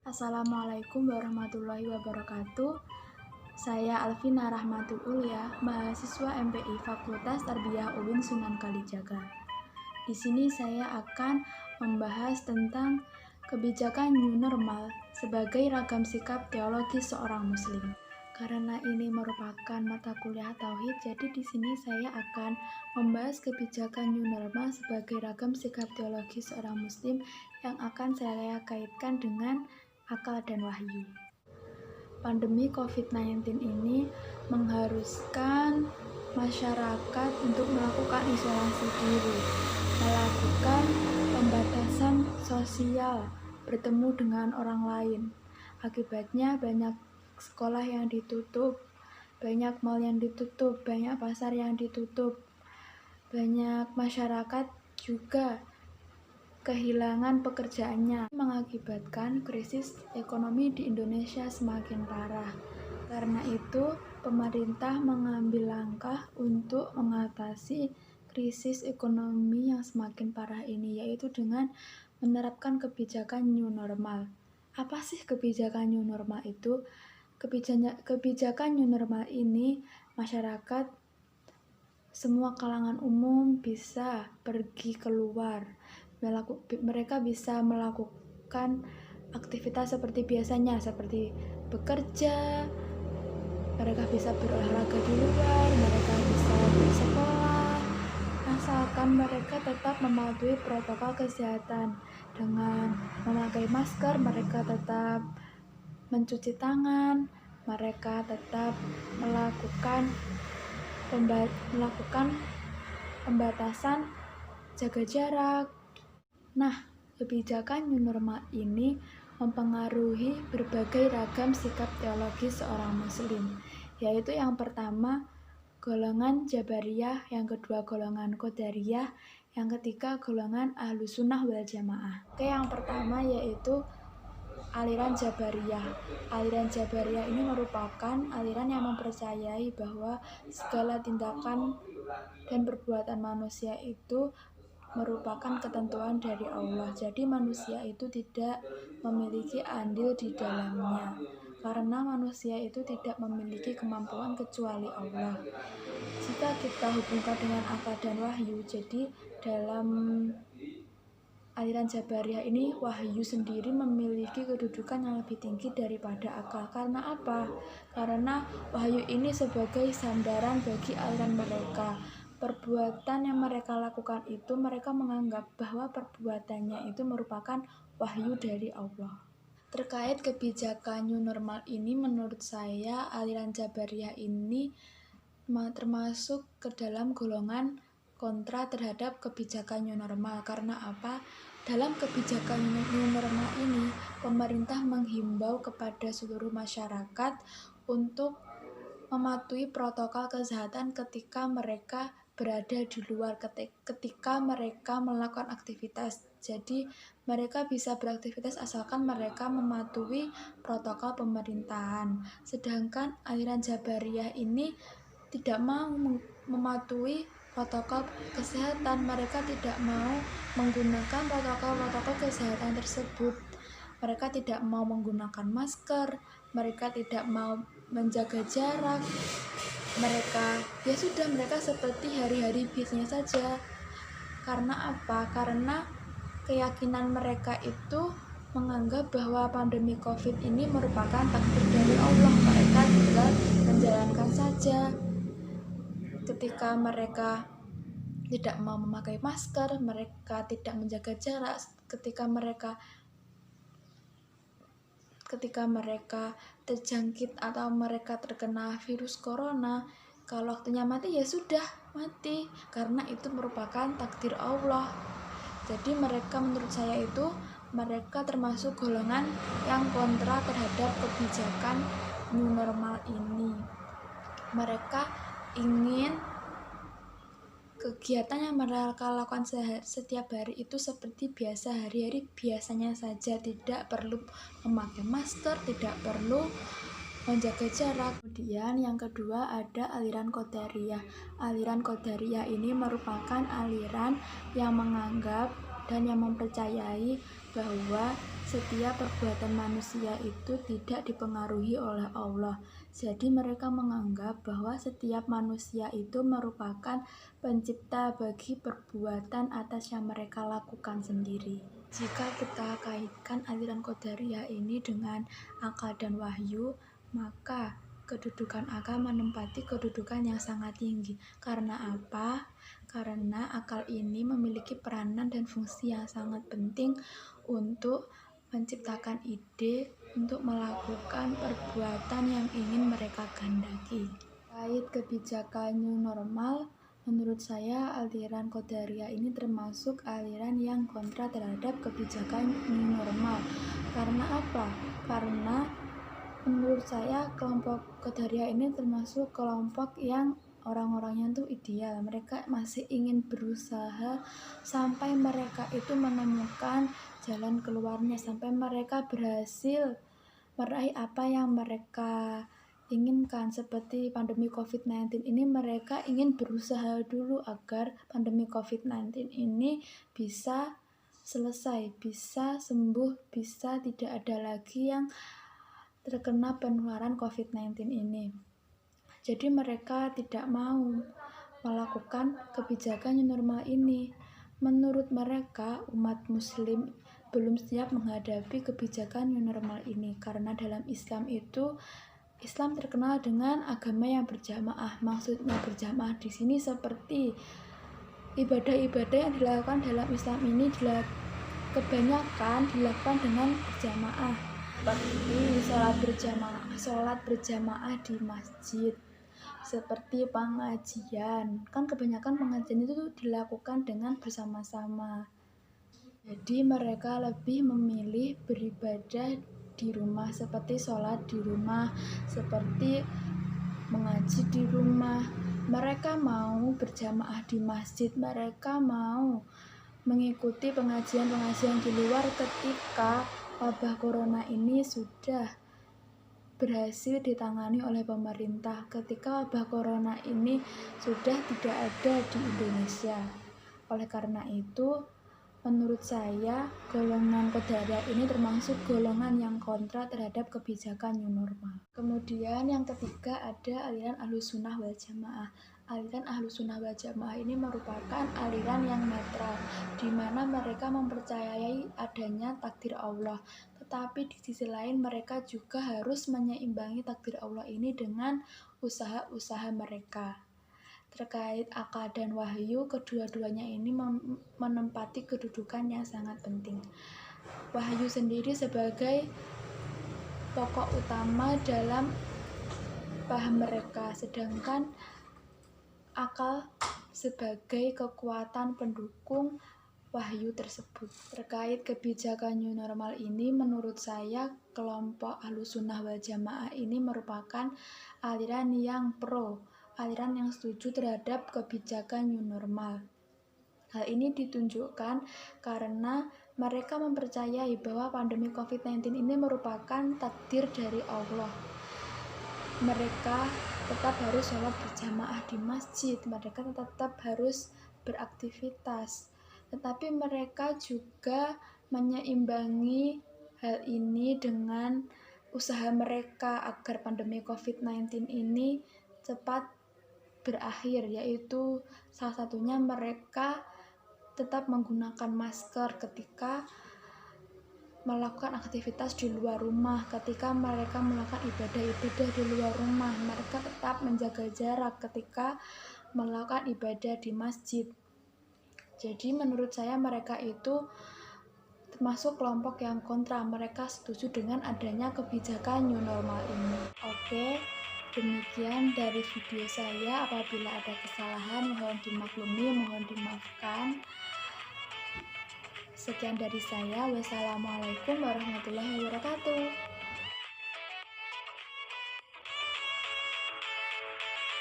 Assalamualaikum warahmatullahi wabarakatuh. Saya Alvina Rahmatul Ulia, mahasiswa MPI Fakultas Tarbiyah UIN Sunan Kalijaga. Di sini saya akan membahas tentang kebijakan new normal sebagai ragam sikap teologi seorang muslim. Karena ini merupakan mata kuliah tauhid, jadi di sini saya akan membahas kebijakan new normal sebagai ragam sikap teologi seorang muslim yang akan saya kaitkan dengan akal dan wahyu. Pandemi COVID-19 ini mengharuskan masyarakat untuk melakukan isolasi diri, melakukan pembatasan sosial, bertemu dengan orang lain. Akibatnya banyak sekolah yang ditutup, banyak mal yang ditutup, banyak pasar yang ditutup, banyak masyarakat juga kehilangan pekerjaannya, mengakibatkan krisis ekonomi di Indonesia semakin parah. Karena itu, pemerintah mengambil langkah untuk mengatasi krisis ekonomi yang semakin parah ini, yaitu dengan menerapkan kebijakan new normal. Apa sih kebijakan new normal itu? Kebijakan new normal ini, masyarakat semua kalangan umum bisa pergi keluar. Mereka bisa melakukan aktivitas seperti biasanya, seperti bekerja, mereka bisa berolahraga di luar, mereka bisa bersekolah, asalkan mereka tetap mematuhi protokol kesehatan dengan memakai masker, mereka tetap mencuci tangan, mereka tetap melakukan pembatasan jaga jarak. Nah, kebijakan new normal ini mempengaruhi berbagai ragam sikap teologi seorang muslim, yaitu yang pertama golongan Jabariyah, yang kedua golongan Qadariyah, yang ketiga golongan Ahlussunnah wal Jamaah. Yang pertama yaitu aliran Jabariyah. Aliran Jabariyah ini merupakan aliran yang mempercayai bahwa segala tindakan dan perbuatan manusia itu merupakan ketentuan dari Allah. Jadi manusia itu tidak memiliki andil di dalamnya, karena manusia itu tidak memiliki kemampuan kecuali Allah. Jika kita hubungkan dengan akal dan wahyu, jadi dalam aliran Jabariyah ini, wahyu sendiri memiliki kedudukan yang lebih tinggi daripada akal. Karena apa? Karena wahyu ini sebagai sandaran bagi aliran mereka. Perbuatan yang mereka lakukan itu, mereka menganggap bahwa perbuatannya itu merupakan wahyu dari Allah. Terkait kebijakan new normal ini, menurut saya aliran Jabariyah ini termasuk ke dalam golongan kontra terhadap kebijakan new normal. Karena apa? Dalam kebijakan new normal ini, pemerintah menghimbau kepada seluruh masyarakat untuk mematuhi protokol kesehatan ketika mereka berada di luar, ketika mereka melakukan aktivitas. Jadi mereka bisa beraktivitas asalkan mereka mematuhi protokol pemerintahan. Sedangkan aliran Jabariyah ini tidak mau mematuhi protokol kesehatan, mereka tidak mau menggunakan protokol kesehatan tersebut. Mereka tidak mau menggunakan masker, mereka tidak mau menjaga jarak. Mereka seperti hari-hari biasanya saja. Karena apa? Karena keyakinan mereka itu menganggap bahwa pandemi COVID ini merupakan takdir dari Allah. Mereka tinggal menjalankan saja. Ketika mereka tidak mau memakai masker, mereka tidak menjaga jarak, ketika mereka terjangkit atau mereka terkena virus corona, kalau waktunya mati ya sudah mati, karena itu merupakan takdir Allah. Jadi menurut saya mereka termasuk golongan yang kontra terhadap kebijakan new normal ini. Mereka ingin kegiatan yang mereka lakukan setiap hari itu seperti biasa, hari-hari biasanya saja, tidak perlu memakai masker, tidak perlu menjaga jarak. Kemudian yang kedua ada aliran Qadariyah. Aliran Qadariyah ini merupakan aliran yang menganggap dan yang mempercayai bahwa setiap perbuatan manusia itu tidak dipengaruhi oleh Allah. Jadi mereka menganggap bahwa setiap manusia itu merupakan pencipta bagi perbuatan atas yang mereka lakukan sendiri. Jika kita kaitkan aliran Qadariyah ini dengan akal dan wahyu, maka kedudukan akal menempati kedudukan yang sangat tinggi. Karena apa? Karena akal ini memiliki peranan dan fungsi yang sangat penting untuk menciptakan ide, untuk melakukan perbuatan yang ingin mereka kehendaki. Terkait kebijakan new normal, menurut saya aliran Qadariyah ini termasuk aliran yang kontra terhadap kebijakan new normal. Karena apa? Karena menurut saya kelompok Qadariyah ini termasuk kelompok yang orang-orangnya tuh ideal. Mereka masih ingin berusaha sampai mereka itu menemukan jalan keluarnya, sampai mereka berhasil meraih apa yang mereka inginkan. Seperti pandemi COVID-19 ini, mereka ingin berusaha dulu agar pandemi COVID-19 ini bisa selesai, bisa sembuh, bisa tidak ada lagi yang terkena penularan COVID-19 ini. Jadi mereka tidak mau melakukan kebijakan new normal ini. Menurut mereka, umat muslim belum siap menghadapi kebijakan new normal ini, karena dalam Islam itu, Islam terkenal dengan agama yang berjamaah. Maksudnya berjamaah di sini seperti ibadah-ibadah yang dilakukan dalam Islam ini kebanyakan dilakukan dengan berjamaah, seperti sholat berjamaah di masjid, seperti pengajian. Kan kebanyakan pengajian itu dilakukan dengan bersama-sama. Jadi mereka lebih memilih beribadah di rumah, seperti sholat di rumah, seperti mengaji di rumah. Mereka mau berjamaah di masjid, mereka mau mengikuti pengajian-pengajian di luar ketika wabah corona ini sudah berhasil ditangani oleh pemerintah, ketika wabah corona ini sudah tidak ada di Indonesia. Oleh karena itu, menurut saya golongan Qadariyah ini termasuk golongan yang kontra terhadap kebijakan new normal. Kemudian yang ketiga ada aliran Ahlussunnah wal Jamaah. Aliran Ahlussunnah wal Jamaah ini merupakan aliran yang netral, di mana mereka mempercayai adanya takdir Allah. Tetapi di sisi lain mereka juga harus menyeimbangi takdir Allah ini dengan usaha-usaha mereka. Terkait akal dan wahyu, kedua-duanya ini menempati kedudukan yang sangat penting. Wahyu sendiri sebagai pokok utama dalam paham mereka, sedangkan akal sebagai kekuatan pendukung wahyu tersebut. Terkait kebijakan new normal ini, menurut saya kelompok Ahlussunnah wal Jamaah ini merupakan aliran yang aliran yang setuju terhadap kebijakan new normal. Hal ini ditunjukkan karena mereka mempercayai bahwa pandemi COVID-19 ini merupakan takdir dari Allah. Mereka tetap harus sholat berjamaah di masjid, mereka tetap harus beraktivitas, tetapi mereka juga menyeimbangi hal ini dengan usaha mereka agar pandemi COVID-19 ini cepat berakhir, yaitu salah satunya mereka tetap menggunakan masker ketika melakukan aktivitas di luar rumah. Ketika mereka melakukan ibadah-ibadah di luar rumah, mereka tetap menjaga jarak ketika melakukan ibadah di masjid. Jadi menurut saya mereka itu termasuk kelompok yang kontra. Mereka setuju dengan adanya kebijakan new normal ini. Oke, demikian dari video saya. Apabila ada kesalahan mohon dimaklumi, mohon dimaafkan. Sekian dari saya. Wassalamualaikum warahmatullahi wabarakatuh.